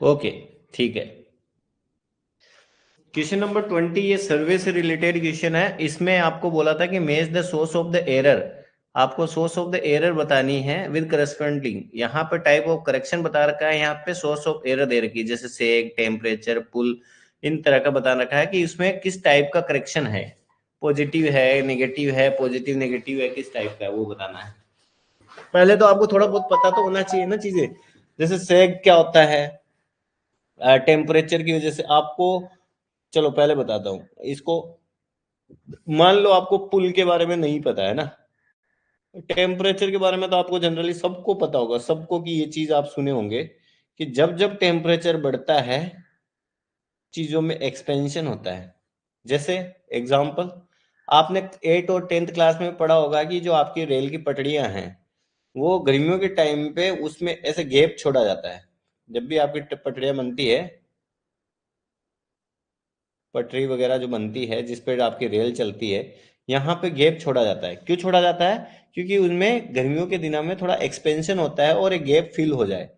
Okay, ठीक है। Question number 20 ये सर्वे से रिलेटेड क्वेश्चन है। इसमें आपको बोला था कि मेज the source of the error. आपको सोर्स ऑफ द एरर बतानी है विद करस्पॉन्डिंग। यहाँ पे टाइप ऑफ करेक्शन बता रखा है, यहाँ पे सोर्स ऑफ एरर दे रखी है, जैसे सेग, टेम्परेचर, पुल, इन तरह का बता रखा है कि इसमें किस टाइप का करेक्शन है। पॉजिटिव है, नेगेटिव है, पॉजिटिव नेगेटिव है, किस टाइप का है वो बताना है। पहले तो आपको थोड़ा बहुत पता तो होना चाहिए ना चीजें, जैसे सेग क्या होता है, टेम्परेचर की वजह से आपको। चलो पहले बताता हूँ इसको। मान लो आपको पुल के बारे में नहीं पता है ना, टेम्परेचर के बारे में तो आपको जनरली सबको पता होगा, सबको कि ये चीज आप सुने होंगे कि जब जब टेम्परेचर बढ़ता है चीजों में एक्सपेंशन होता है। जैसे एग्जांपल, आपने 8 और 10th क्लास में पढ़ा होगा कि जो आपकी रेल की पटड़ियां हैं वो गर्मियों के टाइम पे उसमें ऐसे गैप छोड़ा जाता है। जब भी आपकी पटड़ियां बनती है, पटरी वगैरह जो बनती है जिस पे आपकी रेल चलती है, यहाँ पे गैप छोड़ा जाता है। क्यों छोड़ा जाता है? क्योंकि उनमें गर्मियों के दिनों में थोड़ा एक्सपेंशन होता है और एक गैप फिल हो जाए।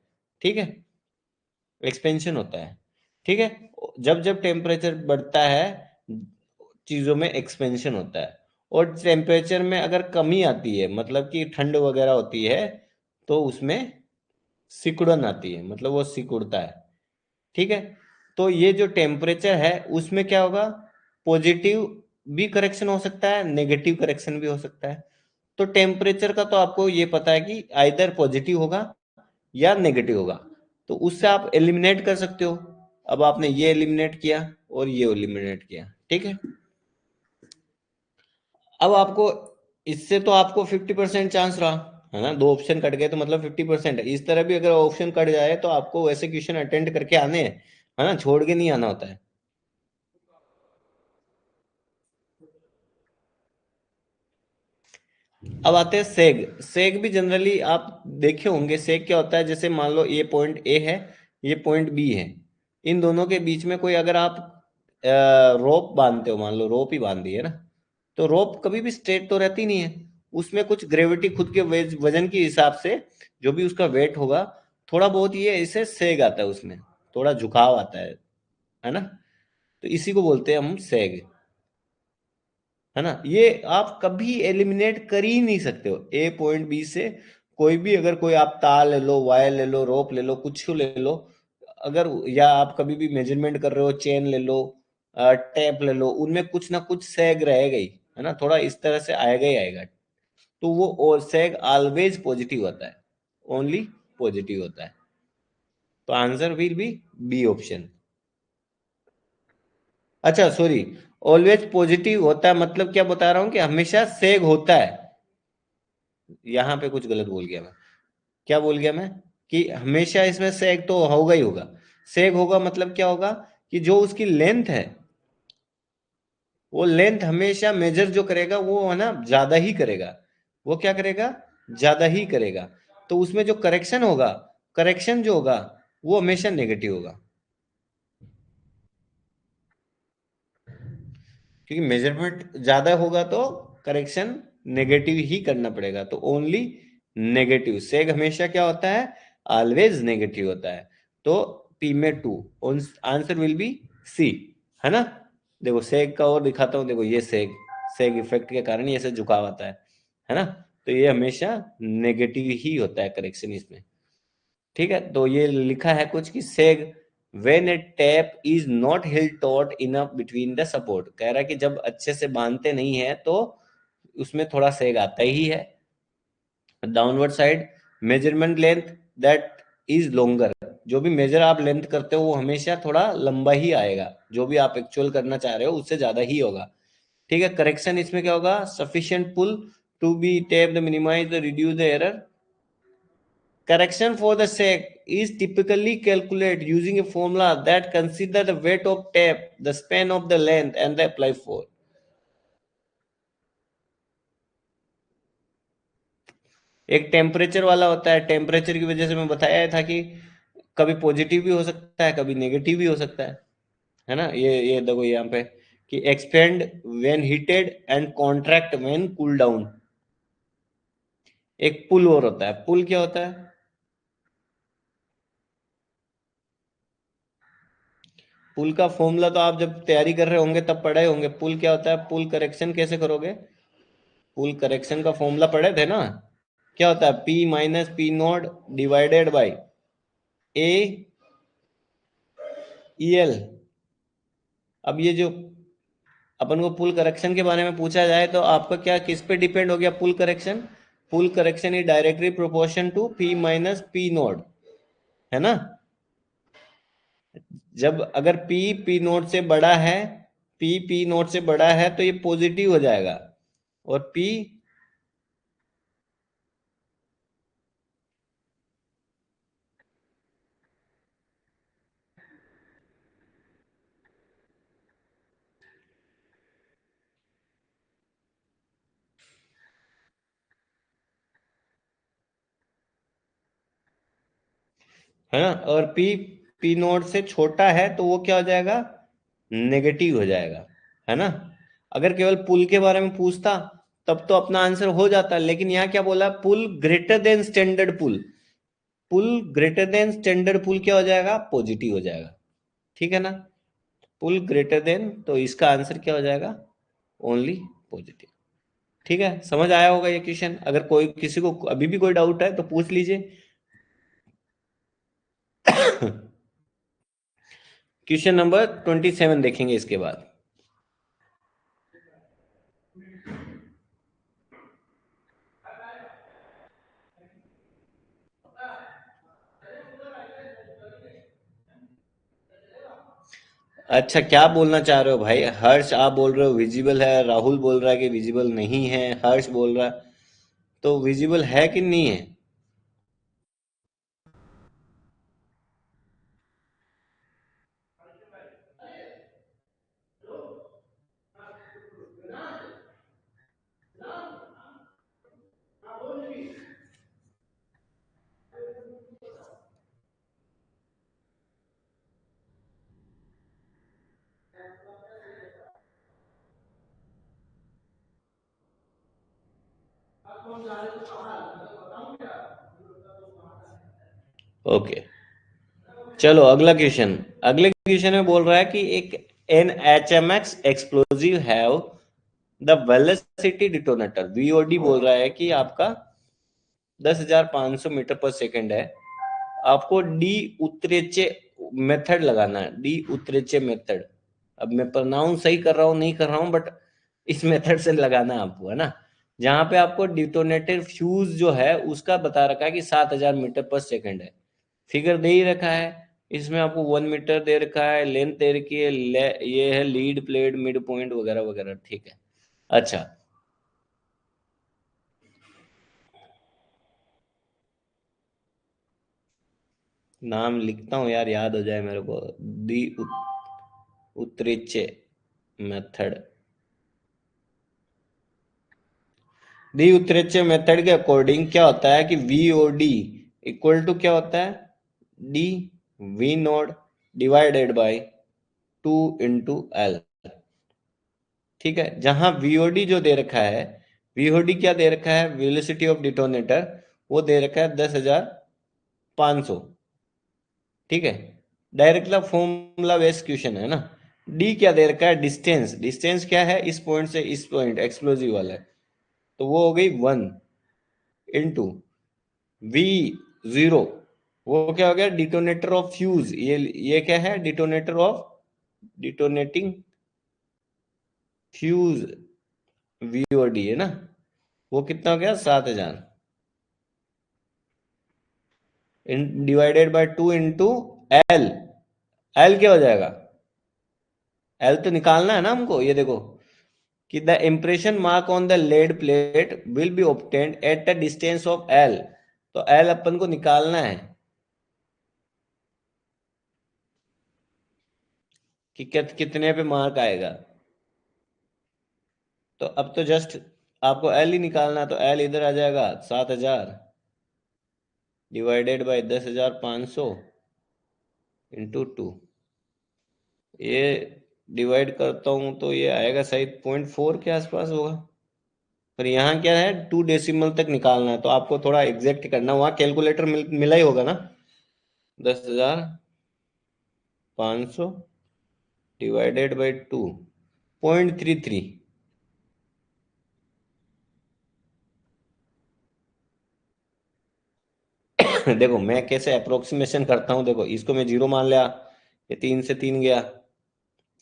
ठीक है, एक्सपेंशन होता है। ठीक है, जब जब टेम्परेचर बढ़ता है चीज़ों में एक्सपेंशन होता है। और टेम्परेचर में अगर कमी आती है, मतलब कि ठंड वगैरह होती है, तो उसमें सिकुड़न आती है, मतलब वो सिकुड़ता है। ठीक है, तो ये जो टेम्परेचर है उसमें क्या होगा, पॉजिटिव भी करेक्शन हो सकता है, नेगेटिव करेक्शन भी हो सकता है। तो टेम्परेचर का तो आपको ये पता है कि आइदर पॉजिटिव होगा या नेगेटिव होगा, तो उससे आप एलिमिनेट कर सकते हो। अब आपने ये एलिमिनेट किया और ये एलिमिनेट किया। ठीक है, अब आपको इससे तो आपको 50% चांस रहा है ना, दो ऑप्शन कट गए तो मतलब 50% है। इस तरह भी अगर ऑप्शन कट जाए तो आपको वैसे क्वेश्चन अटेंड करके आने हैं, है ना, छोड़ के नहीं आना होता है। अब आते हैं सेग। सेग भी जनरली आप देखे होंगे। सेग क्या होता है, जैसे मान लो ये पॉइंट ए है, ये पॉइंट बी है, इन दोनों के बीच में कोई अगर आप रोप बांधते हो, मान लो रोप ही बांध दी है ना, तो रोप कभी भी स्ट्रेट तो रहती नहीं है, उसमें कुछ ग्रेविटी खुद के वजन के हिसाब से जो भी उसका वेट होगा, थोड़ा बहुत ये इसे सेग आता है, उसमें थोड़ा झुकाव आता है ना, तो इसी को बोलते हैं हम सेग, है ना। ये आप कभी एलिमिनेट कर ही नहीं सकते हो ए पॉइंट बी से। कोई भी अगर कोई आप तार ले लो, वायर ले लो, रोप ले लो, कुछ ले लो, अगर या आप कभी भी मेजरमेंट कर रहे हो, चेन ले लो, टेप ले लो, उनमें कुछ ना कुछ सैग रहेगा ही, है ना, थोड़ा इस तरह से आएगा ही आएगा। तो वो सैग ऑलवेज पॉजिटिव होता है, ओनली पॉजिटिव होता है। तो answer will be B option. अच्छा सॉरी, ऑलवेज पॉजिटिव होता है मतलब क्या बता रहा हूं कि हमेशा सेग होता है। यहाँ पे कुछ गलत बोल गया मैं। क्या बोल गया मैं? कि हमेशा इसमें सेग तो होगा ही होगा। सेग होगा मतलब क्या होगा कि जो उसकी लेंथ है, वो लेंथ हमेशा मेजर जो करेगा वो है ना ज्यादा ही करेगा। वो क्या करेगा? ज्यादा ही करेगा। तो उसमें जो करेक्शन होगा, करेक्शन जो होगा वो हमेशा नेगेटिव होगा, क्योंकि मेजरमेंट ज्यादा होगा तो करेक्शन नेगेटिव ही करना पड़ेगा। तो ओनली नेगेटिव। सेग हमेशा क्या होता है? ऑलवेज नेगेटिव होता है। तो पी में 2, आंसर विल बी सी, है ना। देखो सेग का और दिखाता हूं, देखो ये सेग, सेग इफेक्ट के कारण ये ऐसे झुकाव आता है ना। तो ये हमेशा नेगेटिव ही होता है करेक्शन इसमें। ठीक है, तो ये लिखा है कुछ कि सेग when A tap is not held taught enough between the support. कह रहा है कि जब अच्छे से बांधते नहीं है तो उसमें थोड़ा सेग आता ही है। Downward side measurement length that is longer. जो भी मेजर आप लेंथ करते हो वो हमेशा थोड़ा लंबा ही आएगा, जो भी आप एक्चुअल करना चाह रहे हो उससे ज्यादा ही होगा। ठीक है, करेक्शन इसमें क्या होगा? Sufficient pull to be tape the minimize the reduce the error. Correction for the sec is typically calculated using a formula that consider the weight of tape, the span of the length, and the apply force. एक temperature वाला होता है, temperature की वजह से मैं बताया था कि कभी पॉजिटिव भी हो सकता है, कभी नेगेटिव भी हो सकता है ना। ये देखो यहाँ पे कि expand when heated and contract when cool down. एक पुल और होता है। पुल क्या होता है? पुल का फॉर्मूला तो आप जब तैयारी कर रहे होंगे तब पढ़े होंगे। पुल क्या होता है, पुल करेक्शन कैसे करोगे? पुल करेक्शन का फॉर्मूला पढ़े थे ना? क्या होता है, P minus P not divided by A E L. अब ये जो अपन को पुल करेक्शन के बारे में पूछा जाए तो आपका क्या किस पे डिपेंड हो गया pull correction? Pull correction is directly proportion to P minus P naught, है ना? जब अगर पी नोट से बड़ा है, पी नोट से बड़ा है तो ये पॉजिटिव हो जाएगा, और पी, है ना, और पी नोट से छोटा है तो वो क्या हो जाएगा, नेगेटिव हो जाएगा, है ना? अगर केवल पुल के बारे में पूछता तब तो अपना आंसर हो जाता, लेकिन यहाँ क्या बोला, पुल ग्रेटर देन स्टैंडर्ड पुल। पुल ग्रेटर देन स्टैंडर्ड पुल क्या हो जाएगा, पॉजिटिव हो जाएगा, ठीक है ना? पुल ग्रेटर देन, तो इसका आंसर क्या हो जाएगा, ओनली पॉजिटिव। ठीक है, समझ आया होगा ये क्वेश्चन। अगर कोई किसी को अभी भी कोई डाउट है तो पूछ लीजिए। क्वेश्चन नंबर 27 देखेंगे इसके बाद। अच्छा, क्या बोलना चाह रहे हो भाई? हर्ष आप बोल रहे हो विजिबल है, राहुल बोल रहा है कि विजिबल नहीं है, हर्ष बोल रहा है, तो विजिबल है कि नहीं है? ओके, चलो अगला क्वेश्चन। अगले क्वेश्चन में बोल रहा है कि एक N H M X explosive have the velocity detonator, VOD बोल रहा है कि आपका 10,500 मीटर पर सेकेंड है। आपको डी उत्रेचे मेथड लगाना है, डी उत्रेचे मेथड। अब मैं प्रोनाउंस सही कर रहा हूँ नहीं कर रहा हूँ, बट इस मेथड से लगाना है आपको, है ना? जहां पे आपको डिटोनेटेड फ्यूज जो है उसका बता रखा है कि 7,000 मीटर पर सेकेंड है। फिगर दे ही रखा है, इसमें आपको 1 मीटर दे रखा है, लेंथ दे रखी है, ये है लीड प्लेट मिड पॉइंट वगैरह वगैरह, ठीक है। अच्छा, नाम लिखता हूँ यार, याद हो जाए मेरे को। The Dautriche method. The Dautriche method के अकॉर्डिंग क्या होता है कि V O D equal to क्या होता है, D V node divided by 2 × L। ठीक है, जहां वीओडी जो दे रखा है, वीओडी क्या दे रखा है, वेलोसिटी ऑफ डिटोनेटर, वो दे रखा है 10,500। ठीक है, डायरेक्ट फॉर्मूला बेस्ड क्वेश्चन है ना। डी क्या दे रखा है, डिस्टेंस, डिस्टेंस क्या है इस पॉइंट से इस पॉइंट, एक्सप्लोजिव वाला है, तो वो हो गई 1 × V0। वो क्या हो गया, डिटोनेटर ऑफ फ्यूज, ये क्या है, detonator of detonating fuse, VOD है ना। वो कितना हो गया, 7,000 डिवाइडेड बाय 2 × L। एल क्या हो जाएगा, एल तो निकालना है ना हमको, ये देखो कि the impression mark on the lead plate will be obtained at the distance of L. तो एल अपन को निकालना है कि कितने पे मार्क आएगा। तो अब तो जस्ट आपको एल ही निकालना है, तो एल इधर आ जाएगा 7,000 डिवाइडेड बाय 10,500 × 2। ये डिवाइड करता हूँ तो ये आएगा शायद 0.4 के आसपास होगा। पर यहाँ क्या है, 2 डेसिमल तक निकालना है, तो आपको थोड़ा एग्जैक्ट करना, वहाँ कैलकुलेटर मिला ही होगा ना। 10,500 डिवाइडेड बाई 2.33। देखो मैं कैसे अप्रोक्सीमेशन करता हूँ, देखो इसको मैं 0 मान लिया, ये 3 से 3 गया,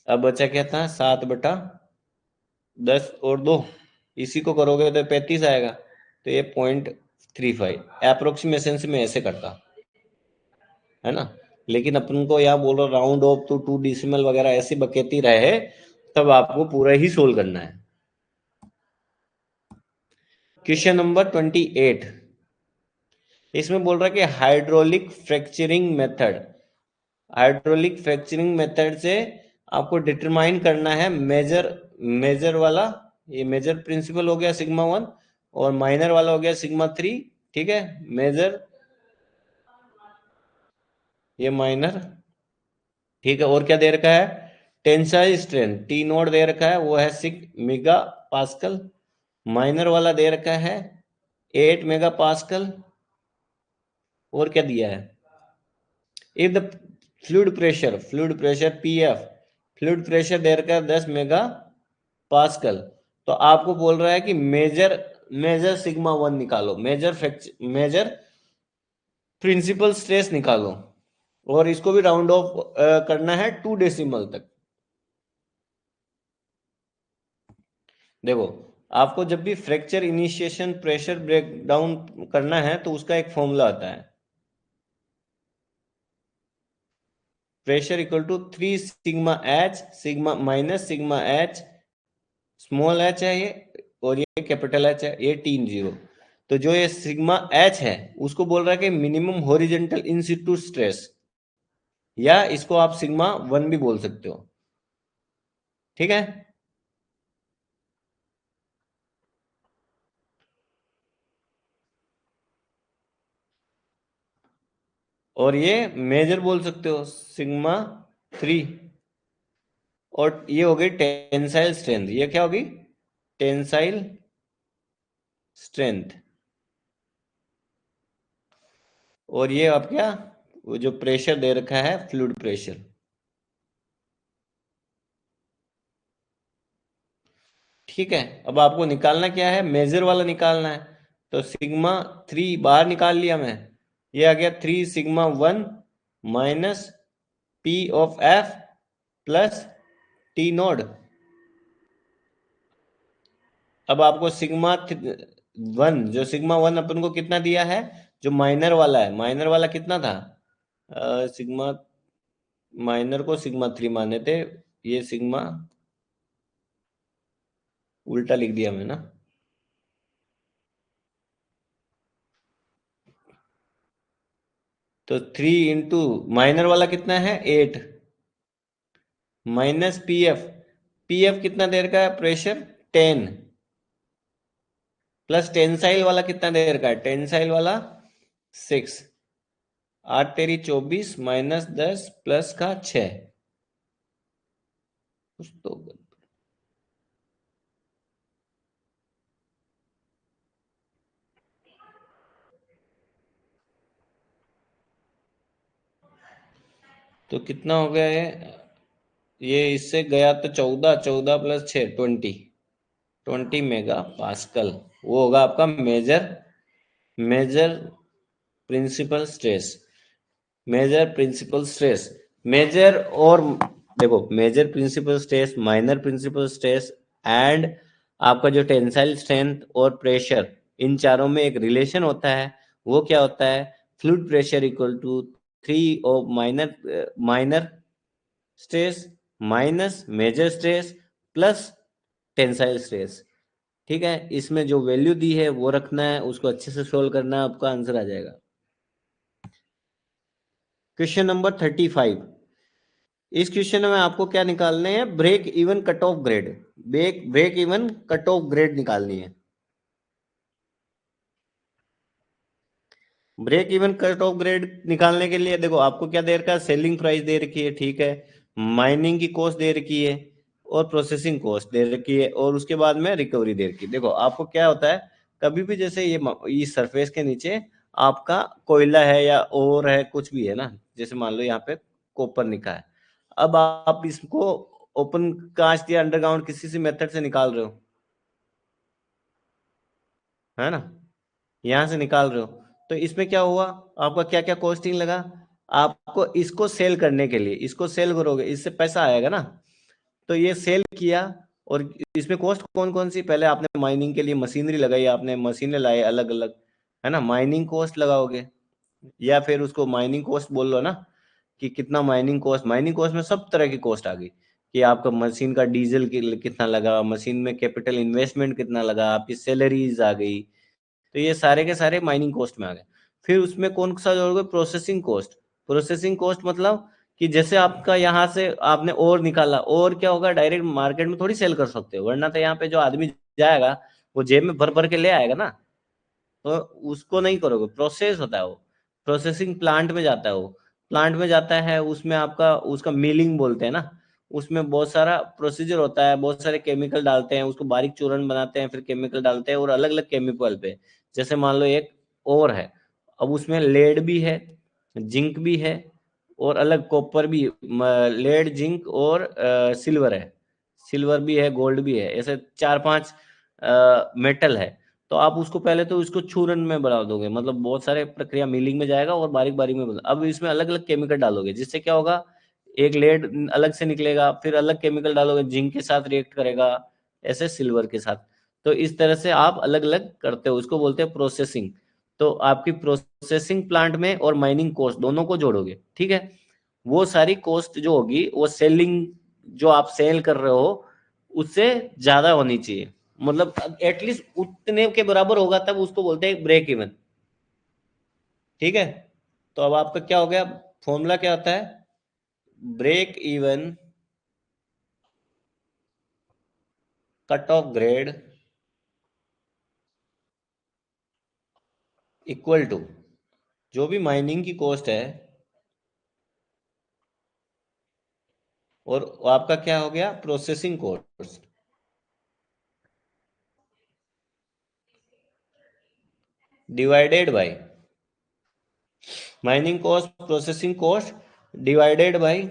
अब बचा क्या था, 7/10 और 2, इसी को करोगे तो 35 आएगा, तो ये 0.35 अप्रोक्सीमेशन से मैं ऐसे करता, है ना। लेकिन अपन को यहाँ बोल रहा राउंड ऑफ तो 2 डिसिमल वगैरह ऐसी बकेती रहे, तब आपको पूरा ही सोल्व करना है। क्वेश्चन नंबर 28, इसमें बोल रहा है कि hydraulic fracturing method, hydraulic fracturing method से आपको डिटरमाइन करना है मेजर, मेजर वाला, ये मेजर प्रिंसिपल हो गया सिग्मा 1, और माइनर वाला हो गया सिग्मा 3, ठीक है। मेजर, ये माइनर, ठीक है। और क्या दे रखा है, टेंसाइल स्ट्रेंथ टी नोड दे रखा है, वो है 6 मेगा पास्कल। माइनर वाला दे रखा है 8 मेगा पास्कल। और क्या दिया है, if the fluid pressure P F, fluid pressure दे रखा है 10 मेगा पास्कल। तो आपको बोल रहा है कि मेजर, मेजर सिग्मा 1 निकालो, मेजर प्रिंसिपल स्ट्रेस निकालो, और इसको भी राउंड ऑफ करना है 2 डेसिमल तक। देखो आपको जब भी fracture initiation pressure break down करना है तो उसका एक फॉर्मूला आता है, pressure equal to 3 sigma H, sigma minus sigma H, small H है ये, और ये कैपिटल एच है, ये 3 0। तो जो ये सिग्मा एच है उसको बोल रहा है कि मिनिमम हॉरिजॉन्टल इन सिटू स्ट्रेस, या इसको आप सिग्मा 1 भी बोल सकते हो, ठीक है। और ये मेजर बोल सकते हो सिग्मा 3। और ये हो गई टेंसाइल स्ट्रेंथ, ये क्या होगी, टेंसाइल स्ट्रेंथ। और ये अब क्या, वो जो प्रेशर दे रखा है फ्लूइड प्रेशर, ठीक है। अब आपको निकालना क्या है, मेजर वाला निकालना है। तो सिग्मा 3 बाहर निकाल लिया मैं, ये आ गया 3 sigma 1 minus P of F plus T node. अब आपको सिग्मा 1, जो सिग्मा 1 अपन को कितना दिया है, जो माइनर वाला है, माइनर वाला कितना था, सिग्मा, माइनर को सिग्मा 3 माने थे, ये सिग्मा, उल्टा लिख दिया मैं ना। तो 3 इंटू माइनर वाला कितना है 8, माइनस पी एफ कितना दे रखा है प्रेशर 10, प्लस टेंसाइल वाला कितना दे रखा है, टेंसाइल वाला 6, 8 तेरी 24 माइनस 10 प्लस का 6, कुछ तो कितना हो गया ये इससे गया तो 14, 14 प्लस 6 20 मेगा पास्कल। वो होगा आपका major, major principal stress, major principal stress. Major और देखो major principal stress, minor principal stress, and आपका जो टेंसाइल स्ट्रेंथ और प्रेशर, इन चारों में एक रिलेशन होता है। वो क्या होता है, fluid pressure equal to 3 of minor, minor stress minus major stress plus tensile stress, ठीक है। इसमें जो वैल्यू दी है वो रखना है, उसको अच्छे से सोल्व करना है, आपका आंसर आ जाएगा। क्वेश्चन नंबर 35, इस क्वेश्चन में आपको क्या निकालने हैं, break even cut off grade, break even cut off grade निकालनी है। Break even cut off grade निकालने के लिए देखो आपको क्या दे रखा है, सेलिंग प्राइस दे रखी है, ठीक है, माइनिंग की कॉस्ट दे रखी है, और प्रोसेसिंग कॉस्ट दे रखी है, और उसके बाद में रिकवरी दे रखी है। देखो आपको क्या होता है, कभी भी जैसे ये इस सरफेस के नीचे आपका कोयला है या और है कुछ भी है ना, जैसे मान लो यहाँ पे कॉपर निका है, अब आप इसको ओपन कास्ट या अंडरग्राउंड किसी से मेथड से निकाल रहे हो, है ना, यहां से निकाल रहे हो, तो इसमें क्या हुआ, आपका क्या क्या कॉस्टिंग लगा, आपको इसको सेल करने के लिए, इसको सेल करोगे इससे पैसा आएगा ना, तो ये सेल किया। और इसमें कॉस्ट कौन कौन सी, पहले आपने माइनिंग के लिए मशीनरी लगाई, आपने मशीनें लाई अलग अलग, है ना, माइनिंग कॉस्ट लगाओगे, या फिर उसको माइनिंग कॉस्ट बोल लो ना, कि कितना माइनिंग कॉस्ट, माइनिंग कॉस्ट में सब तरह की कॉस्ट आ गई, कि आपका मशीन का डीजल कितना लगा, मशीन में कैपिटल इन्वेस्टमेंट कितना लगा, आपकी सैलरीज आ गई, तो ये सारे के सारे माइनिंग कॉस्ट में आ गए। फिर उसमें कौन सा जोड़ोगे, प्रोसेसिंग कॉस्ट। प्रोसेसिंग कॉस्ट मतलब कि जैसे आपका यहाँ से आपने और निकाला, और क्या होगा, डायरेक्ट मार्केट में थोड़ी सेल कर सकते हो, वरना तो यहाँ पे जो आदमी जाएगा वो जेब में भर भर के ले आएगा ना, तो उसको नहीं करोगे, प्रोसेस होता है वो, प्रोसेसिंग प्लांट में जाता है वो, प्लांट में जाता है, उसमें आपका उसका मिलिंग बोलते हैं ना, उसमें बहुत सारा प्रोसीजर होता है, बहुत सारे केमिकल डालते हैं, उसको बारीक चूर्ण बनाते हैं, फिर केमिकल डालते हैं, और अलग अलग केमिकल पे, जैसे मान लो एक और है, अब उसमें लेड भी है, जिंक भी है, और अलग कॉपर भी, लेड जिंक और सिल्वर है, सिल्वर भी है, गोल्ड भी है, ऐसे चार पांच मेटल है। तो आप उसको पहले तो उसको चूर्ण में बना दोगे, मतलब बहुत सारे प्रक्रिया मिलिंग में जाएगा और बारीक बारीक में बना, अब इसमें अलग अलग केमिकल डालोगे, जिससे क्या होगा, एक लेड अलग से निकलेगा, फिर अलग केमिकल डालोगे, जिंक के साथ रिएक्ट करेगा, ऐसे सिल्वर के साथ, तो इस तरह से आप अलग अलग करते हो, उसको बोलते हैं प्रोसेसिंग। तो आपकी प्रोसेसिंग प्लांट में और माइनिंग कॉस्ट दोनों को जोड़ोगे, ठीक है, वो सारी कॉस्ट जो होगी वो सेलिंग, जो आप सेल कर रहे हो उससे ज्यादा होनी चाहिए, मतलब एटलीस्ट उतने के बराबर होगा, तब उसको बोलते हैं ब्रेक इवन, ठीक है। तो अब आपका क्या हो गया, फॉर्मूला क्या होता है, break even cut off grade equal to जो भी माइनिंग की कॉस्ट है, और आपका क्या हो गया, processing cost divided by mining cost, processing cost divided by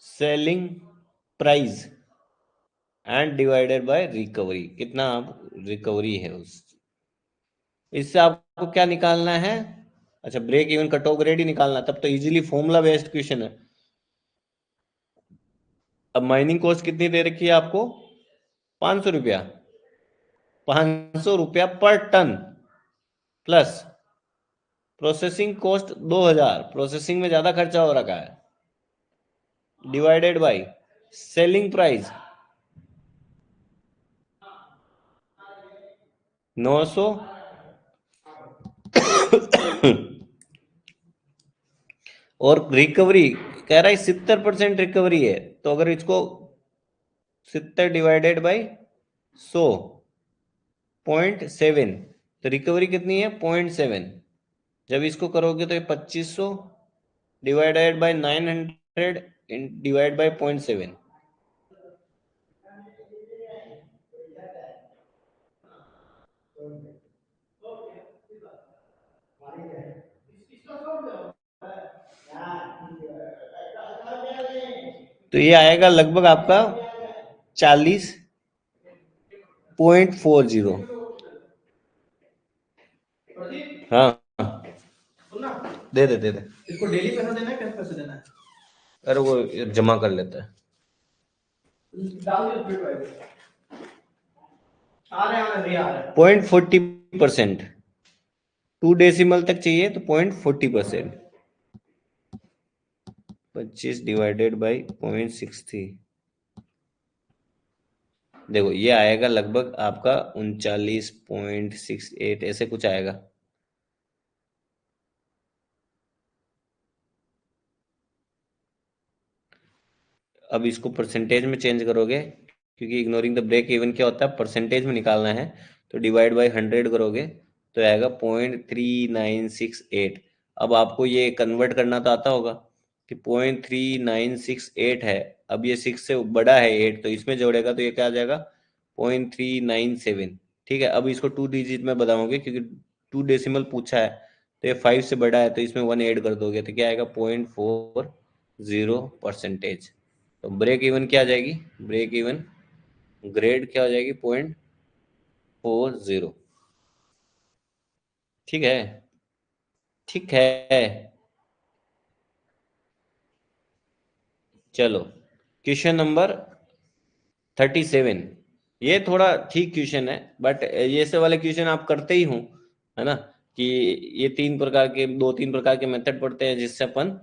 selling price and divided by recovery, कितना आप रिकवरी है उस, इससे आपको क्या निकालना है, अच्छा break even cut off grade ही निकालना, तब तो इजीली फॉर्मूला बेस्ड क्वेश्चन है। अब माइनिंग कॉस्ट कितनी दे रखी है आपको, 500 रुपया, 500 रुपया per ton, plus processing cost 2000, processing में ज्यादा खर्चा हो रखा है, डिवाइडेड बाय सेलिंग प्राइस 900, और रिकवरी कह रहा है 70% रिकवरी है, तो अगर इसको 70 डिवाइडेड बाई 100, 0.7, तो रिकवरी कितनी है, 0.7, जब इसको करोगे तो ये 2500 डिवाइडेड बाई 900 डिवाइड बाई 0.7, तो ये आएगा लगभग आपका 40.40। हाँ, दे दे, इसको डेली पैसा देना है, कैसे पैसे देना है, अरे वो जमा कर लेता है, डाल दिया फिर आ रहे हैं, नहीं आ रहे, 0.40%, 2 डेसिमल तक चाहिए तो 0.40%, 25 डिवाइडेड बाई 0.63, देखो ये आएगा लगभग आपका 39.68 ऐसे कुछ आएगा। अब इसको परसेंटेज में चेंज करोगे, क्योंकि इग्नोरिंग द ब्रेक इवन क्या होता है, परसेंटेज में निकालना है, तो डिवाइड बाई 100 करोगे तो आएगा 0.3968। अब आपको ये कन्वर्ट करना तो आता होगा कि 0.3968 है, अब ये 6 से बड़ा है 8, तो इसमें जोड़ेगा तो ये क्या आ जाएगा, 0.397, ठीक है। अब इसको 2 डिजिट में बताओगे, क्योंकि 2 डेसिमल पूछा है, तो ये 5 से बड़ा है तो इसमें 1 ऐड कर दोगे तो क्या आएगा 0.40%। तो ब्रेक इवन क्या आ जाएगी, ब्रेक इवन ग्रेड क्या हो जाएगी 0.40। ठीक है, ठीक है। चलो क्वेश्चन नंबर 37। ये थोड़ा ठीक क्वेश्चन है, बट ये से वाले क्वेश्चन आप करते ही हो, है ना, कि ये दो तीन प्रकार के मेथड पढ़ते हैं जिससे अपन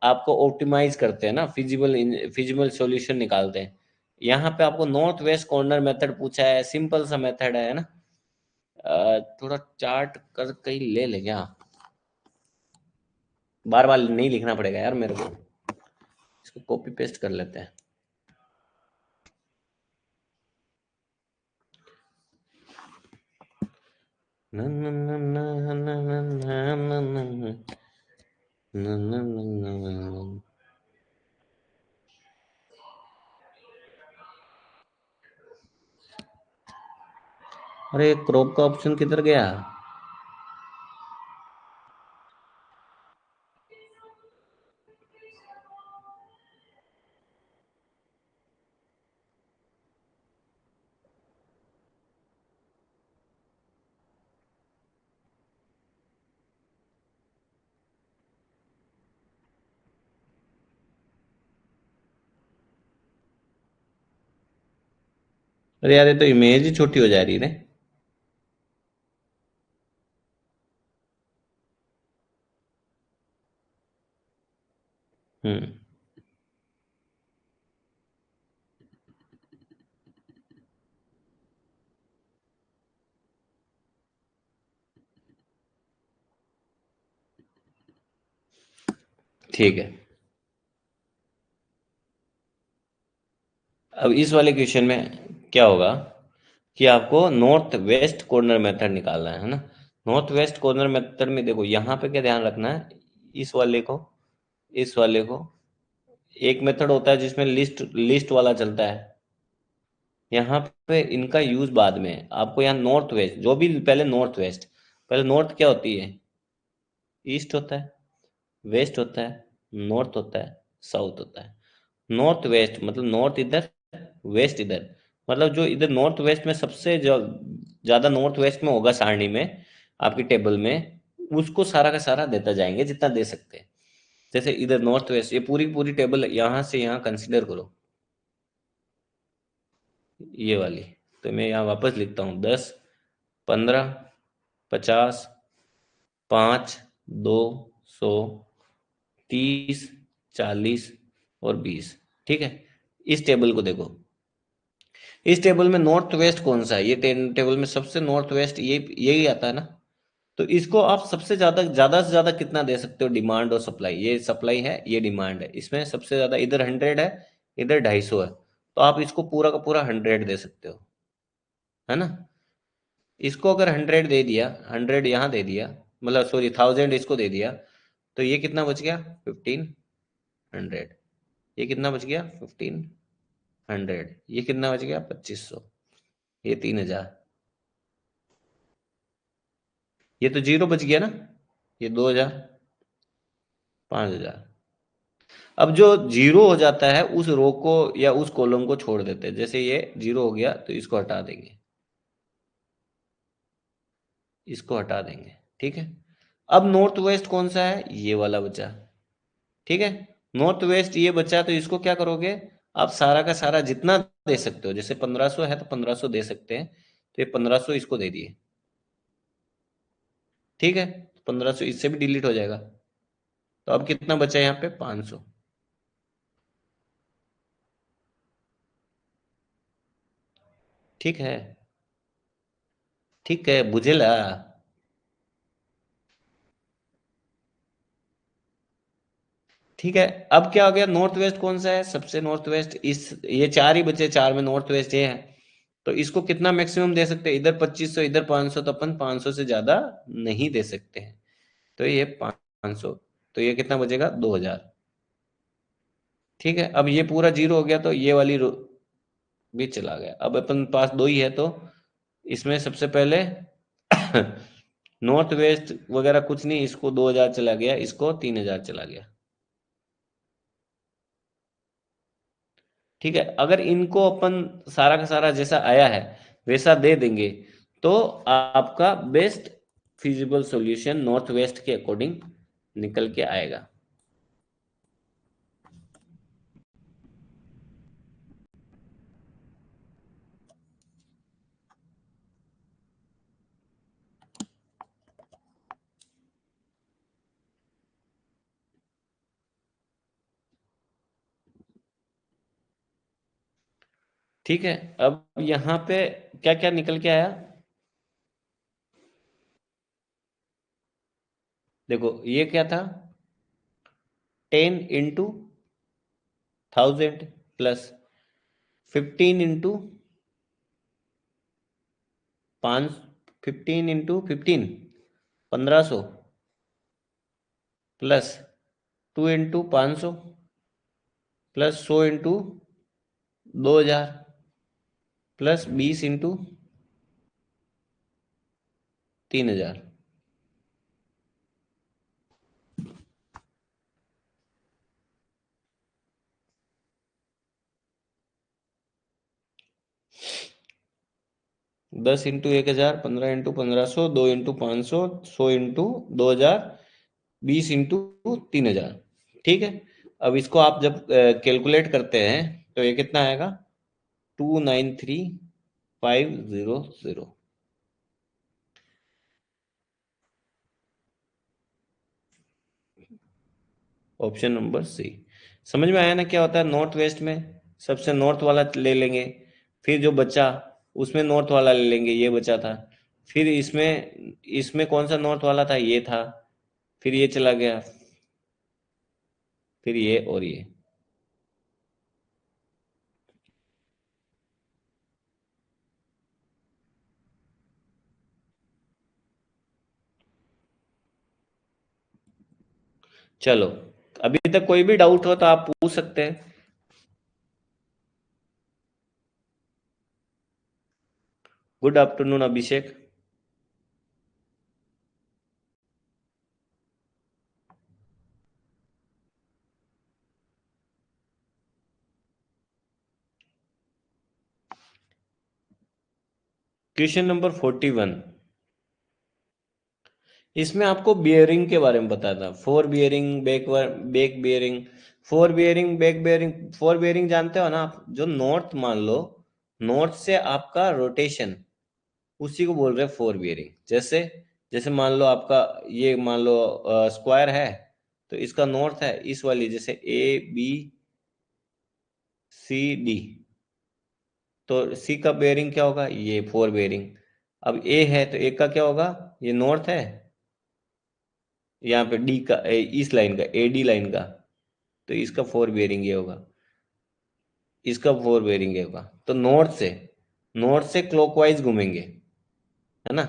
आपको ऑप्टिमाइज करते हैं ना, फिजिबल सॉल्यूशन निकालते हैं। यहाँ पे आपको नॉर्थ वेस्ट कॉर्नर मेथड पूछा है, सिंपल सा मेथड है ना। थोड़ा चार्ट कर कहीं ले क्या, बार बार नहीं लिखना पड़ेगा यार मेरे को, इसको कॉपी पेस्ट कर लेते हैं। न न न न न न न न न न न। अरे क्रॉप का ऑप्शन किधर गया। अरे यार ये तो इमेज ही छोटी हो जा रही है। हम्म। ठीक है, अब इस वाले क्वेश्चन में क्या होगा कि आपको नॉर्थ वेस्ट कॉर्नर मेथड निकालना है ना। नॉर्थ वेस्ट कॉर्नर मेथड में देखो यहाँ पे क्या ध्यान रखना है, इस वाले को, इस वाले को, एक मेथड होता है जिसमें लिस्ट लिस्ट वाला चलता है। यहाँ पे इनका यूज बाद में है। आपको यहाँ नॉर्थ वेस्ट जो भी, पहले नॉर्थ वेस्ट, पहले नॉर्थ क्या होती है, ईस्ट होता है, वेस्ट होता है, नॉर्थ होता है, साउथ होता है। नॉर्थ वेस्ट मतलब नॉर्थ इधर, वेस्ट इधर, मतलब जो इधर नॉर्थ वेस्ट में सबसे ज्यादा नॉर्थ वेस्ट में होगा सारणी में, आपकी टेबल में, उसको सारा का सारा देता जाएंगे जितना दे सकते हैं। जैसे इधर नॉर्थ वेस्ट, ये पूरी पूरी टेबल यहाँ से यहाँ कंसिडर करो, ये वाली। तो मैं यहाँ वापस लिखता हूँ 10, 15, 50, 5, 2, 100, 30, 40 और 20। ठीक है, इस टेबल को देखो, इस टेबल में नॉर्थ वेस्ट कौन सा है, ये टेबल में सबसे नॉर्थ वेस्ट ये यही आता है ना। तो इसको आप सबसे ज्यादा से ज्यादा कितना दे सकते हो, डिमांड और सप्लाई, ये सप्लाई है ये डिमांड है, इसमें सबसे ज्यादा इधर 100 है, इधर 250 है, तो आप इसको पूरा का पूरा 100 दे सकते हो, है ना। इसको अगर 100 दे दिया, 100 यहाँ दे दिया, मतलब सॉरी 1000 इसको दे दिया, तो ये कितना बच गया 1500। ये कितना बच गया 1500। ये कितना बच गया 2500। ये 3000। ये तो जीरो बच गया ना, ये 2000, 5000। अब जो जीरो हो जाता है उस रो को या उस कॉलम को छोड़ देते हैं, जैसे ये जीरो हो गया तो इसको हटा देंगे, इसको हटा देंगे। ठीक है, अब नॉर्थ वेस्ट कौन सा है, ये वाला बचा। ठीक है, नॉर्थ वेस्ट ये बचा, तो इसको क्या करोगे, आप सारा का सारा जितना दे सकते हो, जैसे 1500 है तो 1500 दे सकते हैं, तो ये 1500 इसको दे दिए। ठीक है, 1500 इससे भी डिलीट हो जाएगा, तो अब कितना बचा यहाँ पे 500। ठीक है, ठीक है बुझेला। ठीक है, अब क्या हो गया, नॉर्थ वेस्ट कौन सा है सबसे, नॉर्थ वेस्ट इस, ये चार ही बचे, चार में नॉर्थ वेस्ट ये है, तो इसको कितना मैक्सिमम दे सकते हैं, इधर 2500 इधर 500, तो अपन 500 से ज्यादा नहीं दे सकते हैं, तो ये 500, तो ये कितना बचेगा 2000। ठीक है, अब ये पूरा जीरो हो गया तो ये वाली रो भी चला गया, अब अपन पास दो ही है, तो इसमें सबसे पहले नॉर्थ वेस्ट वगैरह कुछ नहीं, इसको 2000 चला गया, इसको 3000 चला गया। ठीक है, अगर इनको अपन सारा का सारा जैसा आया है वैसा दे देंगे तो आपका best feasible solution north west के अकॉर्डिंग निकल के आएगा। ठीक है, अब यहाँ पे क्या क्या निकल के आया, देखो ये क्या था, 10 into 1000 plus 15 into 15 1500 plus 2 into 500 plus 100 into 2000 plus 20 into 3000। 10 into 1000, 15 into 1500, 2 into 500, 100 into 2000, 20 into 3000। ठीक है, अब इसको आप जब कैलकुलेट करते हैं तो ये कितना आएगा, 293500। Option number C. समझ में आया ना क्या होता है नॉर्थ वेस्ट में, सबसे नॉर्थ वाला ले लेंगे, फिर जो बचा उसमें नॉर्थ वाला ले लेंगे, ये बचा था, फिर इसमें इसमें कौन सा नॉर्थ वाला था, ये था, फिर ये चला गया, फिर ये और ये। चलो, अभी तक कोई भी डाउट हो तो आप पूछ सकते हैं। गुड आफ्टरनून अभिषेक। क्वेश्चन नंबर 41, इसमें आपको बियरिंग के बारे में बताया था, four bearing, back bearing, four bearing, back bearing. Four bearing जानते हो ना आप, जो नॉर्थ मान लो, नॉर्थ से आपका रोटेशन, उसी को बोल रहे हैं फोर बियरिंग। जैसे जैसे मान लो आपका, ये मान लो स्क्वायर है, तो इसका नॉर्थ है इस वाली, जैसे ABCD, तो सी का बेयरिंग क्या होगा, ये फोर बेयरिंग। अब ए है तो ए का क्या होगा, ये नॉर्थ है, यहाँ पे डी का, इस लाइन का, AD लाइन का, तो इसका फोर बेयरिंग ये होगा, इसका फोर बेयरिंग ये होगा। तो नॉर्थ से क्लॉकवाइज घूमेंगे, है ना,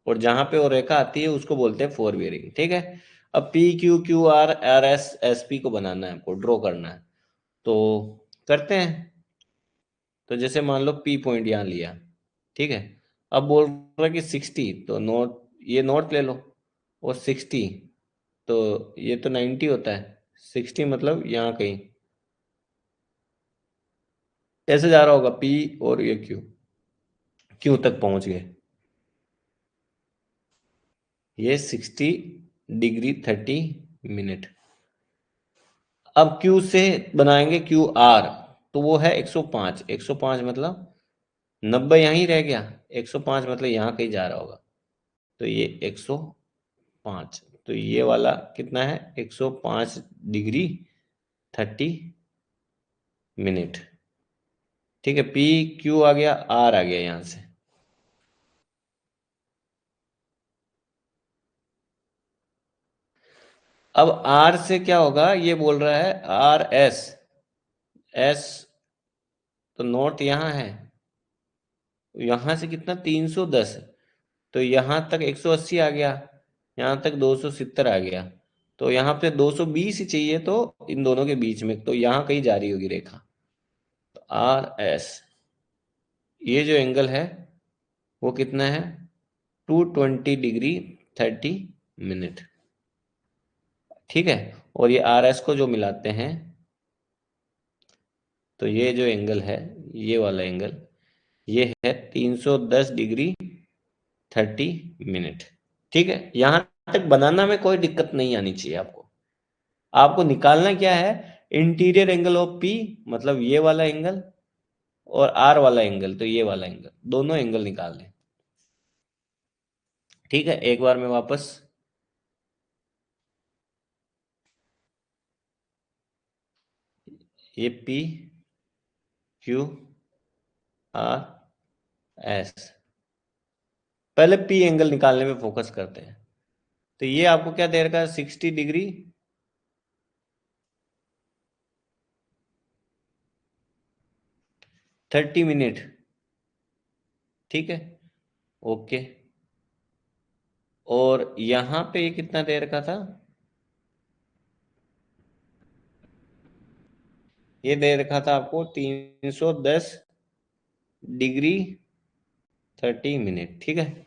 और जहां पे वो रेखा आती है उसको बोलते हैं फोर बेयरिंग। ठीक है, अब PQQRRSSP को बनाना है, आपको ड्रॉ करना है, तो करते हैं। तो जैसे मान लो P पॉइंट यहाँ लिया, ठीक है, अब बोल रहा है कि 60, तो नॉर्थ, ये नॉर्थ ले लो, और 60, तो ये तो 90 होता है, 60 मतलब यहाँ कहीं ऐसे जा रहा होगा P, और ये क्यू तक पहुंच गए, ये 60 डिग्री 30 मिनट। अब क्यू से बनाएंगे QR, तो वो है 105, 105 मतलब 90 यहीं रह गया, 105 मतलब यहाँ कहीं जा रहा होगा, तो ये 105, तो ये वाला कितना है, 105 डिग्री 30 मिनट। ठीक है, PQ आ गया, R आ गया यहाँ से। अब R से क्या होगा, ये बोल रहा है RS, तो नॉर्थ यहाँ है, यहाँ से कितना 310, तो यहाँ तक 180 आ गया, यहाँ तक 270 आ गया, तो यहाँ पे 220 ही चाहिए, तो इन दोनों के बीच में, तो यहाँ कहीं जा रही होगी रेखा, तो RS, ये जो एंगल है वो कितना है, 220 डिग्री 30 मिनट। ठीक है, और ये आर एस को जो मिलाते हैं, तो ये जो एंगल है, ये वाला एंगल, ये है 310 डिग्री 30 मिनट। ठीक है, यहां तक बनाना में कोई दिक्कत नहीं आनी चाहिए आपको। आपको निकालना क्या है, इंटीरियर एंगल ऑफ पी, मतलब ये वाला एंगल, और आर वाला एंगल, तो ये वाला एंगल, दोनों एंगल निकाल लें। ठीक है, एक बार मैं वापस, ये पी क्यू आर एस, पहले पी एंगल निकालने में फोकस करते हैं। तो ये आपको क्या दे रखा है, 60 डिग्री 30 मिनट। ठीक है, ओके। और यहां पे ये कितना दे रखा था, ये दे रखा था आपको 310 डिग्री 30 मिनट। ठीक है,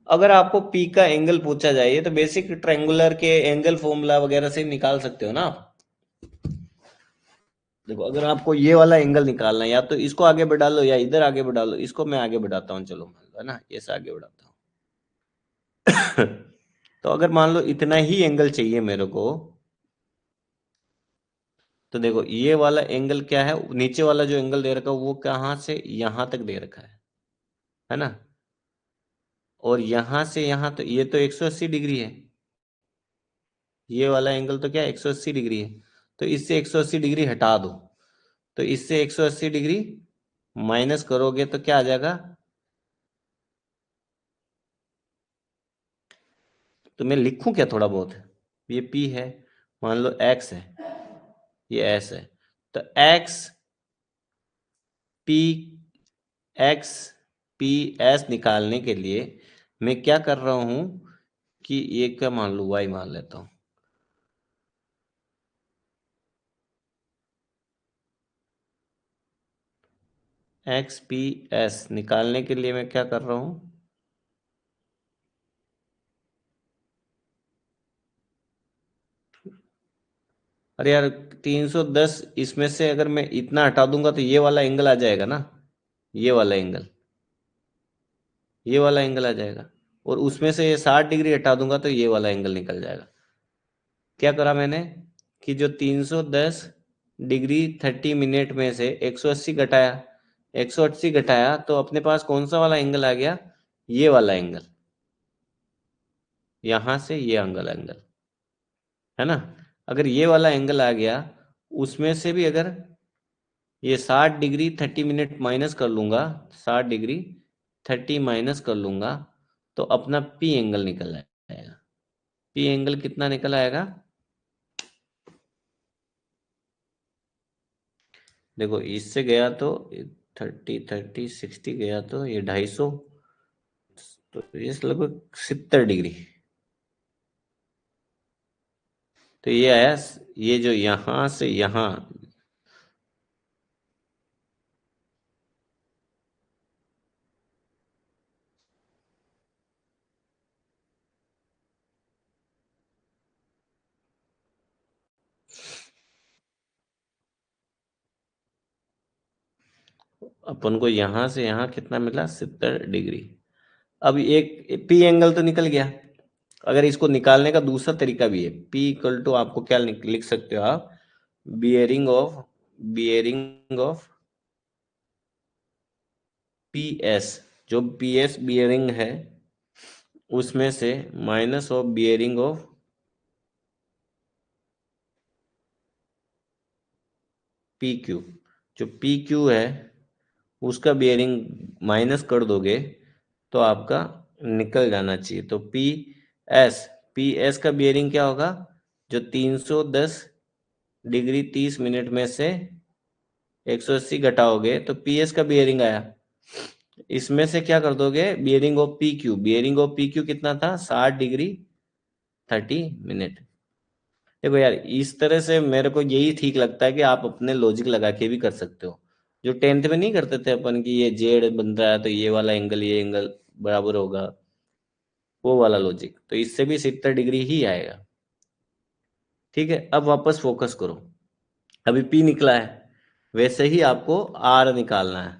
अगर आपको पी का एंगल पूछा जाए तो बेसिक ट्रायंगुलर के एंगल फॉर्मूला वगैरह से निकाल सकते हो ना आप। देखो, अगर आपको ये वाला एंगल निकालना है, या तो इसको आगे बढ़ा लो या इधर आगे बढ़ा लो। इसको मैं आगे बढ़ाता हूँ, चलो, है ना, ऐसे आगे बढ़ाता हूँ। तो अगर मान लो इतना ही एंगल चाहिए मेरे को, तो देखो ये वाला एंगल क्या है, नीचे वाला जो एंगल दे रखा है वो कहाँ से यहां तक दे रखा है ना। और यहां से यहां, तो ये तो 180 डिग्री है, ये वाला एंगल तो क्या 180 डिग्री है। तो इससे 180 डिग्री हटा दो, तो इससे 180 डिग्री माइनस करोगे तो क्या आ जाएगा। तो मैं लिखूं क्या थोड़ा बहुत, ये P है, मान लो X है, ये S है, तो P XPS निकालने के लिए मैं क्या कर रहा हूं कि ये क्या मान लूं, Y मान लेता हूं। XPS निकालने के लिए मैं क्या कर रहा हूं, अरे यार 310, इसमें से अगर मैं इतना हटा दूंगा तो ये वाला एंगल आ जाएगा ना, ये वाला एंगल, ये वाला एंगल आ जाएगा। और उसमें से ये 60 डिग्री हटा दूंगा तो ये वाला एंगल निकल जाएगा। क्या करा मैंने कि जो 310 डिग्री 30 मिनट में से 180 घटाया, 180 घटाया तो अपने पास कौन सा वाला एंगल आ गया, ये वाला एंगल, यहां से ये एंगल है ना। अगर ये वाला एंगल आ गया, उसमें से भी अगर ये 60 डिग्री 30 मिनट माइनस कर लूंगा, 60 डिग्री 30 माइनस कर लूंगा, तो अपना पी एंगल निकल आएगा। पी एंगल कितना निकल आएगा, देखो इससे गया तो 30 30 60 गया तो ये 250, तो ये लगभग 70 डिग्री। तो ये आया, ये जो यहां से यहां, अपन को यहां से यहां कितना मिला, 70 डिग्री। अब एक पी एंगल तो निकल गया। अगर इसको निकालने का दूसरा तरीका भी है, पी इक्वल टू आपको क्या लिख सकते हो आप, बियरिंग ऑफ पी एस, जो पी एस बियरिंग है उसमें से minus of bearing of P Q, जो पी क्यू है उसका बियरिंग माइनस कर दोगे तो आपका निकल जाना चाहिए। तो एस पी एस का बियरिंग क्या होगा, जो 310 डिग्री 30 मिनट में से 180 घटाओगे तो पी एस का बियरिंग आया। इसमें से क्या कर दोगे, bearing of P Q, bearing of P Q कितना था, 60 डिग्री 30 मिनट। देखो यार, इस तरह से मेरे को यही ठीक लगता है कि आप अपने लॉजिक लगा के भी कर सकते हो। जो टेंथ में नहीं करते थे अपन कि ये जेड बन रहा है तो ये वाला एंगल ये एंगल बराबर होगा। वो वाला लॉजिक, तो इससे भी 70 डिग्री ही आएगा। ठीक है, अब वापस फोकस करो। अभी पी निकला है, वैसे ही आपको आर निकालना है।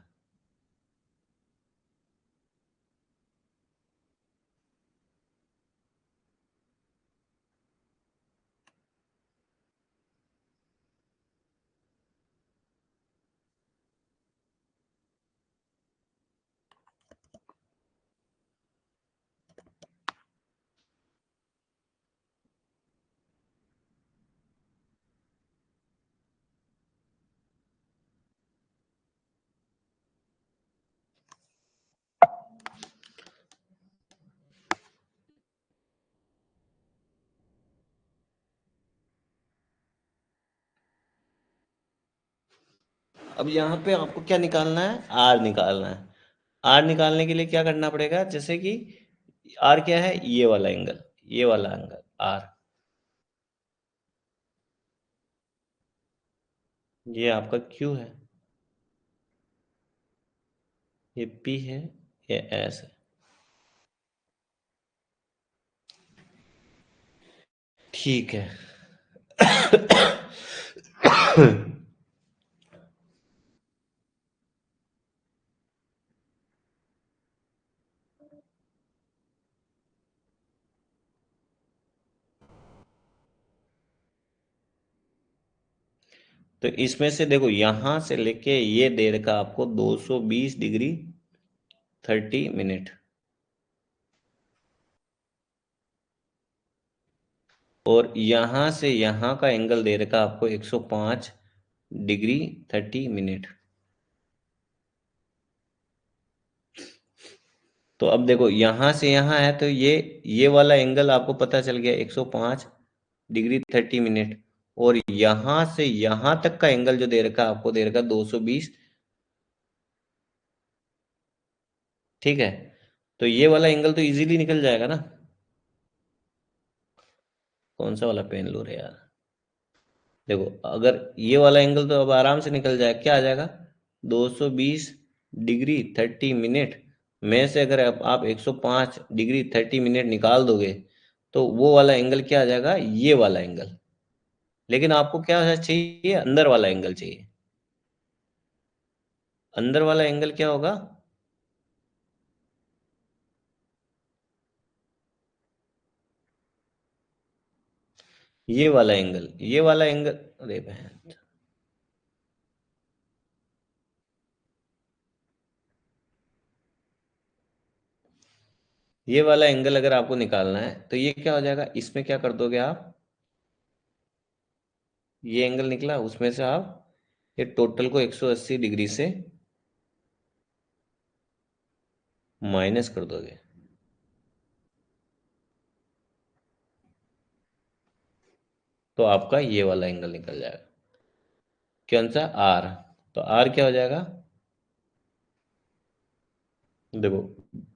अब यहाँ पे आपको क्या निकालना है, आर निकालना है। आर निकालने के लिए क्या करना पड़ेगा, जैसे कि आर क्या है, ये वाला एंगल, ये वाला एंगल आर, ये आपका क्यू है, ये पी है, ये एस है। ठीक है। तो इसमें से देखो, यहां से लेके ये देर का आपको 220 डिग्री 30 मिनट, और यहां से यहां का एंगल दे रखा आपको 105 डिग्री 30 मिनट। तो अब देखो, यहां से यहां है तो ये वाला एंगल आपको पता चल गया 105 डिग्री 30 मिनट, और यहां से यहां तक का एंगल जो दे रखा आपको दे रखा 220। ठीक है, तो ये वाला एंगल तो इजीली निकल जाएगा ना। कौन सा वाला पेन लो रे यार। देखो, अगर ये वाला एंगल तो अब आराम से निकल जाएगा, क्या आ जाएगा, 220 डिग्री 30 मिनट में से अगर आप 105 डिग्री 30 मिनट निकाल दोगे, तो वो वाला एंगल क्या आ जाएगा, ये वाला एंगल। लेकिन आपको क्या चाहिए, अंदर वाला एंगल चाहिए। अंदर वाला एंगल क्या होगा, ये वाला एंगल, ये वाला एंगल। अरे बहन, ये वाला एंगल अगर आपको निकालना है तो ये क्या हो जाएगा, इसमें क्या कर दोगे आप, ये एंगल निकला, उसमें से आप ये टोटल को 180 डिग्री से माइनस कर दोगे, तो आपका ये वाला एंगल निकल जाएगा। कौन सा, आर। तो आर क्या हो जाएगा, देखो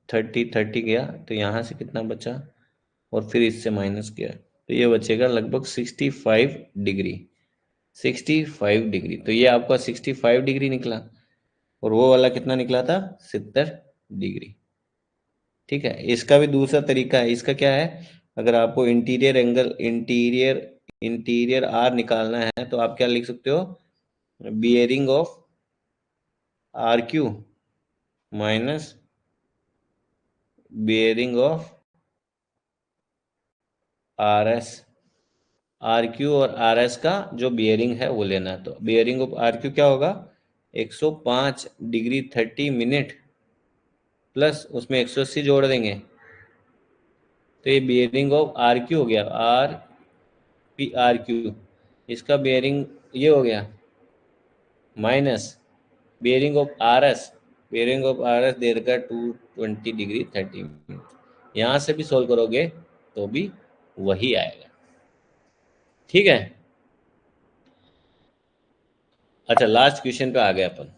30 30 गया, तो यहाँ से कितना बचा, और फिर इससे माइनस किया, तो ये बचेगा लगभग 65 डिग्री। 65 डिग्री, तो ये आपका 65 डिग्री निकला, और वो वाला कितना निकला था, 70 डिग्री। ठीक है, इसका भी दूसरा तरीका है। इसका क्या है, अगर आपको interior angle, interior interior R निकालना है, तो आप क्या लिख सकते हो, bearing of R Q minus bearing of R S. R Q और आर एस का जो बियरिंग है वो लेना है, तो बियरिंग ऑफ आर क्यू क्या होगा, 105 डिग्री 30 मिनट प्लस उसमें 180 जोड़ देंगे, तो ये बियरिंग ऑफ आर क्यू हो गया, आर पी आर क्यू। इसका बियरिंग ये हो गया, minus bearing of R S. Bearing of R S दे रखा है 220 डिग्री 30 मिनट। यहाँ से भी सोल्व करोगे तो भी वही आएगा। ठीक है। अच्छा, लास्ट क्वेश्चन पे आ गए अपन।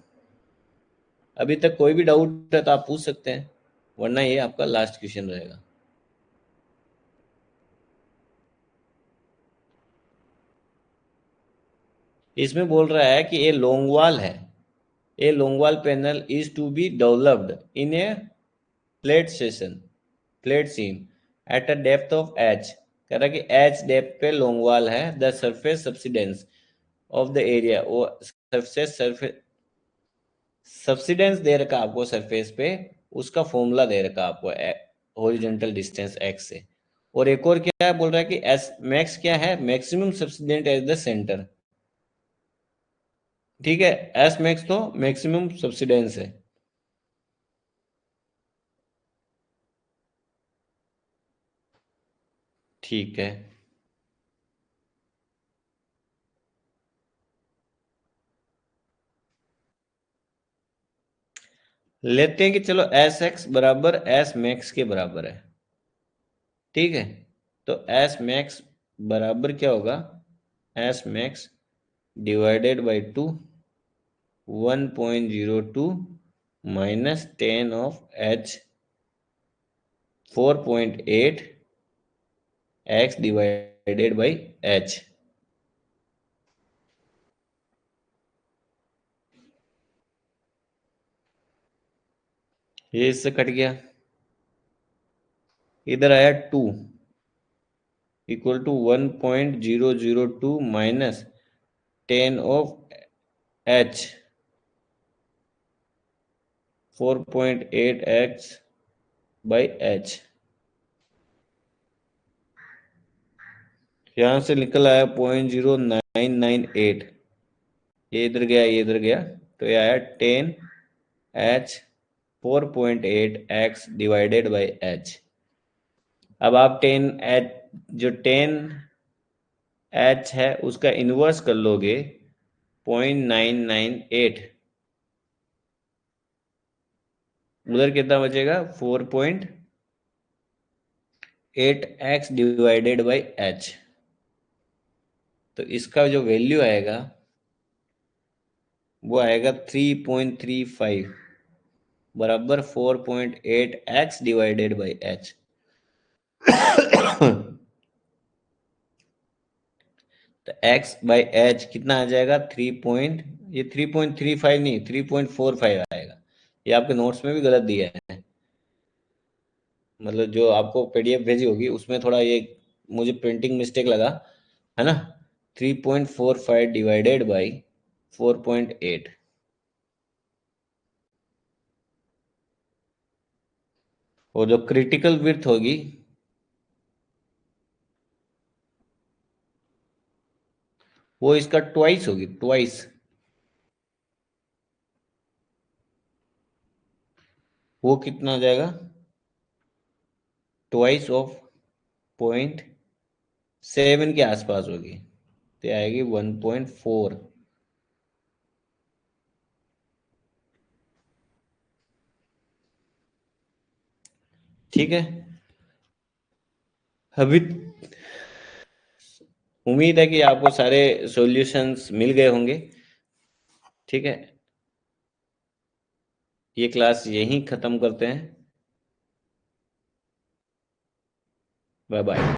अभी तक कोई भी डाउट है तो आप पूछ सकते हैं, वरना ये आपका लास्ट क्वेश्चन रहेगा। इसमें बोल रहा है कि ए लोंगवाल है, a longwall panel is to be developed in a flat session, flat seam, at a depth of h, कह रहा कि h डेप्थ पे लॉन्ग वॉल है, the surface subsidence of the area, वो सरफेस सब्सिडेंस दे रखा आपको सरफेस पे, उसका फॉर्मूला दे रखा आपको हॉरिजॉन्टल डिस्टेंस x से। और एक और क्या बोल रहा है कि एस मैक्स क्या है, मैक्सिमम सब्सिडेंट एट द सेंटर। ठीक है, एस मैक्स तो मैक्सिमम सब्सिडेंस है। ठीक है, लेते हैं कि चलो एस एक्स बराबर एस मैक्स के बराबर है। ठीक है, तो एस मैक्स बराबर क्या होगा, S max divided by 2, 1.02 minus 10 of H 4.8 X divided by H. ये इससे कट गया, इधर आया 2 equal to 1.002 minus 10 of H 4.8 X by H. यहाँ से निकल आया 0.0998, ये इधर गया ये इधर गया, तो ये आया 10 H 4.8 X divided by H. अब आप 10 एच, जो 10 एच है उसका इनवर्स कर लोगे 0.998, उधर कितना बचेगा 4.8 एक्स डिवाइडेड बाई एच। तो इसका जो वैल्यू आएगा वो आएगा 3.35 बराबर 4.8 एक्स डिवाइडेड बाई एच। तो x बाई एच कितना आ जाएगा, ये 3.35 नहीं 3.45 आएगा। ये आपके नोट्स में भी गलत दिया है, मतलब जो आपको पीडीएफ भेजी होगी उसमें थोड़ा ये मुझे प्रिंटिंग मिस्टेक लगा, है ना। 3.45 डिवाइडेड बाई 4.8। और जो क्रिटिकल विड्थ होगी वो इसका ट्वाइस होगी, ट्वाइस। वो कितना आ जाएगा, ट्वाइस ऑफ 0.7 के आसपास होगी, तो आएगी 1.4। ठीक है, अभी उम्मीद है कि आपको सारे सॉल्यूशंस मिल गए होंगे। ठीक है, ये क्लास यहीं ख़त्म करते हैं। Bye bye.